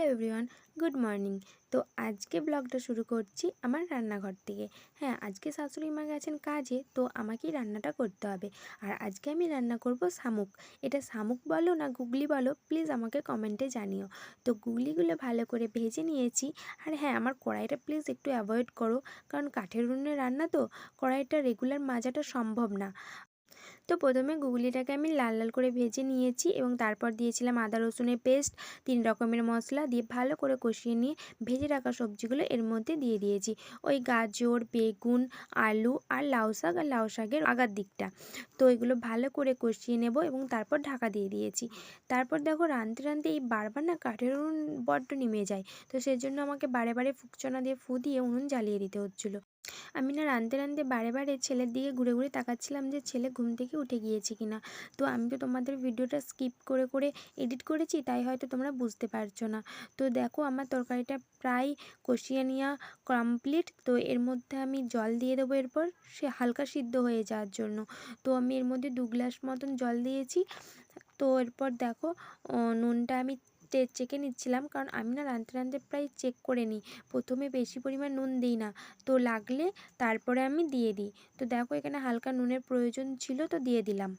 Hello everyone, good morning. তো আজকে ব্লগটা শুরু করছি আমার রান্নাঘর থেকে। হ্যাঁ, আজকে শাশুড়ি মা গেছেন কাজে, তো আমাকেই রান্নাটা করতে হবে। আর আজকে আমি রান্না করব শামুক। এটা শামুক বলো না গুগলি বলো, প্লিজ আমাকে কমেন্টে জানিও। তো গুগলিগুলো ভালো করে ভেজে নিয়েছি। আর হ্যাঁ, আমার কড়াইটা প্লিজ একটু অ্যাভয়েড করো, কারণ কাঠের উনুনে রান্না তো কড়াইটা রেগুলার মাজাটা সম্ভব না। তো প্রথমে গুগলিটাকে আমি লাল লাল করে ভেজে নিয়েছি এবং তারপর দিয়েছিলাম আদা রসুনের পেস্ট, 3 রকমের মশলা দিয়ে ভালো করে কষিয়ে নিয়ে ভেজে রাখা সবজিগুলো এর মধ্যে দিয়ে দিয়েছি। ওই গাজর, বেগুন, আলু আর লাউ শাক, আর লাউ শাকের আগার দিকটা। তো এগুলো ভালো করে কষিয়ে নেব এবং তারপর ঢাকা দিয়ে দিয়েছি। তারপর দেখো রাঁধতে রাঁধতে এই বারবার না কাঠের উনুন বড্ড নিমে যায়, তো সেজন্য আমাকে বারে বারে ফুকচনা দিয়ে ফু দিয়ে উনুন জ্বালিয়ে দিতে হচ্ছিলো। আমি না রাঁধতে রাঁধতে বারে বারে ছেলের দিকে ঘুরে ঘুরে তাকাচ্ছিলাম যে ছেলে ঘুম থেকে উঠে গিয়েছে কিনা। তো আমি তো তোমাদের ভিডিওটা স্কিপ করে করে এডিট করেছি, তাই হয়তো তোমরা বুঝতে পারছো না। তো দেখো আমার তরকারিটা প্রায় কষিয়ে নেওয়া কমপ্লিট। তো এর মধ্যে আমি জল দিয়ে দেবো এরপর, সে হালকা সিদ্ধ হয়ে যাওয়ার জন্য। তো আমি এর মধ্যে 2 গ্লাস মতন জল দিয়েছি। তো এরপর দেখো নুনটা আমি চেখে নিচ্ছিলাম, কারণ আমি না রাঁধতে রাঁধতে প্রায় চেক করে নিই। প্রথমে বেশি পরিমাণ নুন দিই না, তো লাগলে তারপরে আমি দিয়ে দিই। তো দেখো এখানে হালকা নুনের প্রয়োজন ছিল, তো দিয়ে দিলাম।